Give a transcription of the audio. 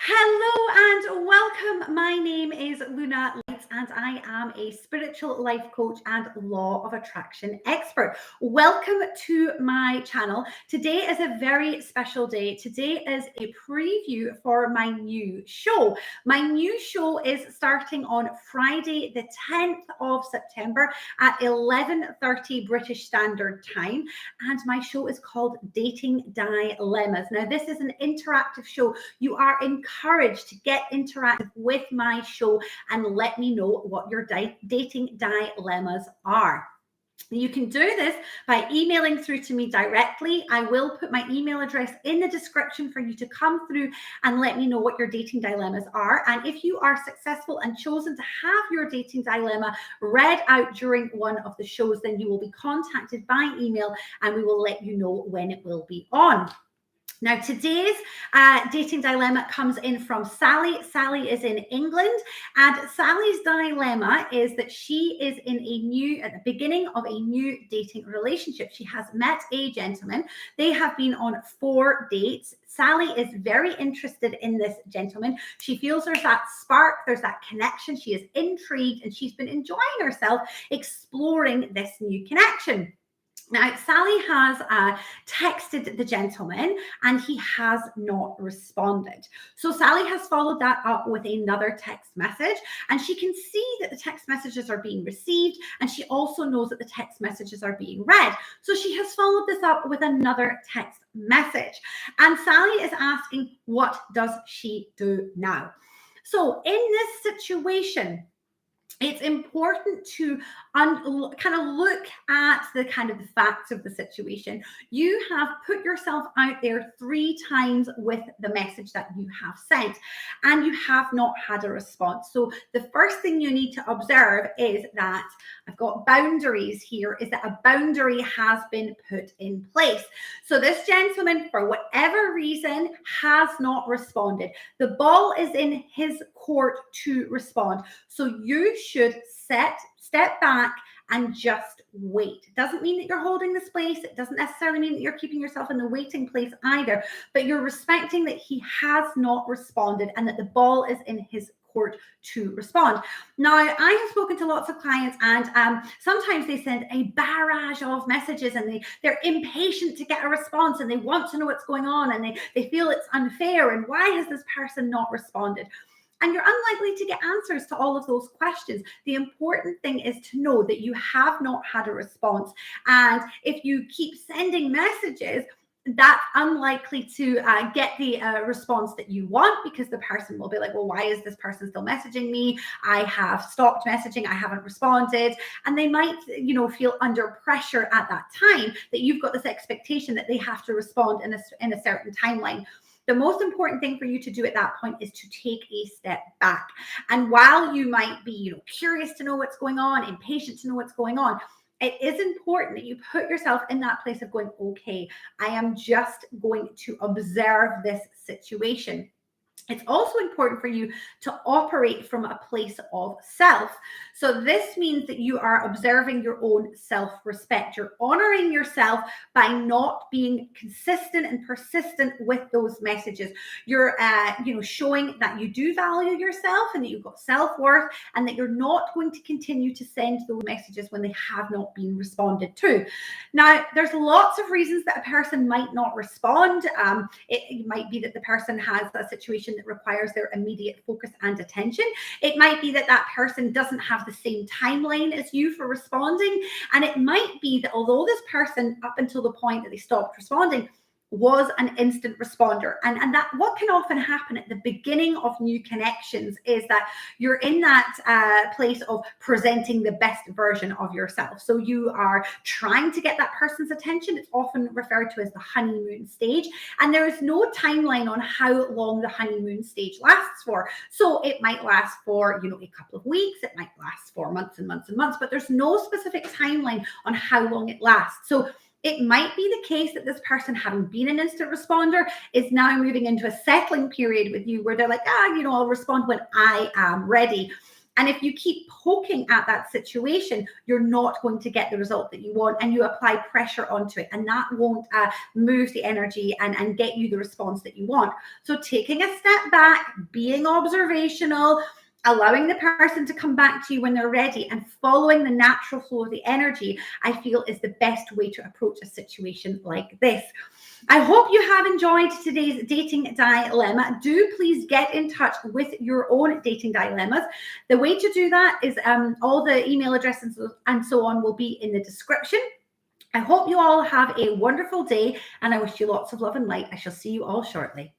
Hello and welcome. My name is Luna Lights and I am a spiritual life coach and law of attraction expert. Welcome to my channel. Today is a very special day. Today is a preview for my new show. My new show is starting on Friday, the 10th of September at 11:30 British Standard Time. And my show is called Dating Dilemas. Now, this is an interactive show. You are encouraged to get interactive with my show and let me know what your dating dilemmas are. You can do this by emailing through to me directly. I will put my email address in the description for you to come through and let me know what your dating dilemmas are. And if you are successful and chosen to have your dating dilemma read out during one of the shows, then you will be contacted by email and we will let you know when it will be on. Now, today's dating dilemma comes in from Sally. Sally is in England, and Sally's dilemma is that she is at the beginning of a new dating relationship. She has met a gentleman. They have been on 4 dates. Sally is very interested in this gentleman. She feels there's that spark, there's that connection. She is intrigued, and she's been enjoying herself exploring this new connection. Now, Sally has texted the gentleman and he has not responded. So Sally has followed that up with another text message, and she can see that the text messages are being received, and she also knows that the text messages are being read. So she has followed this up with another text message. And Sally is asking, what does she do now? So in this situation, it's important to kind of look at the facts of the situation. You have put yourself out there 3 times with the message that you have sent, and you have not had a response. So the first thing you need to observe is that I've got boundaries here, is that a boundary has been put in place. So this gentleman, for whatever reason, has not responded. The ball is in his court to respond. So you should step back and just wait. It doesn't mean that you're holding the space. It doesn't necessarily mean that you're keeping yourself in the waiting place either, but you're respecting that he has not responded and that the ball is in his court to respond. Now, I have spoken to lots of clients, and sometimes they send a barrage of messages, and they're impatient to get a response, and they want to know what's going on, and they feel it's unfair, and why has this person not responded? And you're unlikely to get answers to all of those questions. The important thing is to know that you have not had a response. And if you keep sending messages, that's unlikely to get the response that you want, because the person will be like, well, why is this person still messaging me? I have stopped messaging. I haven't responded. And they might, feel under pressure at that time that you've got this expectation that they have to respond in a certain timeline. The most important thing for you to do at that point is to take a step back. And while you might be, curious to know what's going on, impatient to know what's going on, it is important that you put yourself in that place of going, okay, I am just going to observe this situation. It's also important for you to operate from a place of self. So this means that you are observing your own self-respect. You're honoring yourself by not being consistent and persistent with those messages. You're, showing that you do value yourself and that you've got self-worth, and that you're not going to continue to send those messages when they have not been responded to. Now, there's lots of reasons that a person might not respond. It might be that the person has a situation that requires their immediate focus and attention. It might be that that person doesn't have the same timeline as you for responding. And it might be that although this person, up until the point that they stopped responding, was an instant responder. And that what can often happen at the beginning of new connections is that you're in that place of presenting the best version of yourself. So you are trying to get that person's attention. It's often referred to as the honeymoon stage. And there is no timeline on how long the honeymoon stage lasts for. So it might last for, a couple of weeks. It might last for months and months and months, but there's no specific timeline on how long it lasts. So it might be the case that this person, having been an instant responder, is now moving into a settling period with you where they're like, I'll respond when I am ready. And if you keep poking at that situation, you're not going to get the result that you want, and you apply pressure onto it, and that won't move the energy and get you the response that you want. So taking a step back, being observational, allowing the person to come back to you when they're ready, and following the natural flow of the energy, I feel is the best way to approach a situation like this. I hope you have enjoyed today's dating dilemma. Do please get in touch with your own dating dilemmas. The way to do that is all the email addresses and so on will be in the description. I hope you all have a wonderful day, and I wish you lots of love and light. I shall see you all shortly.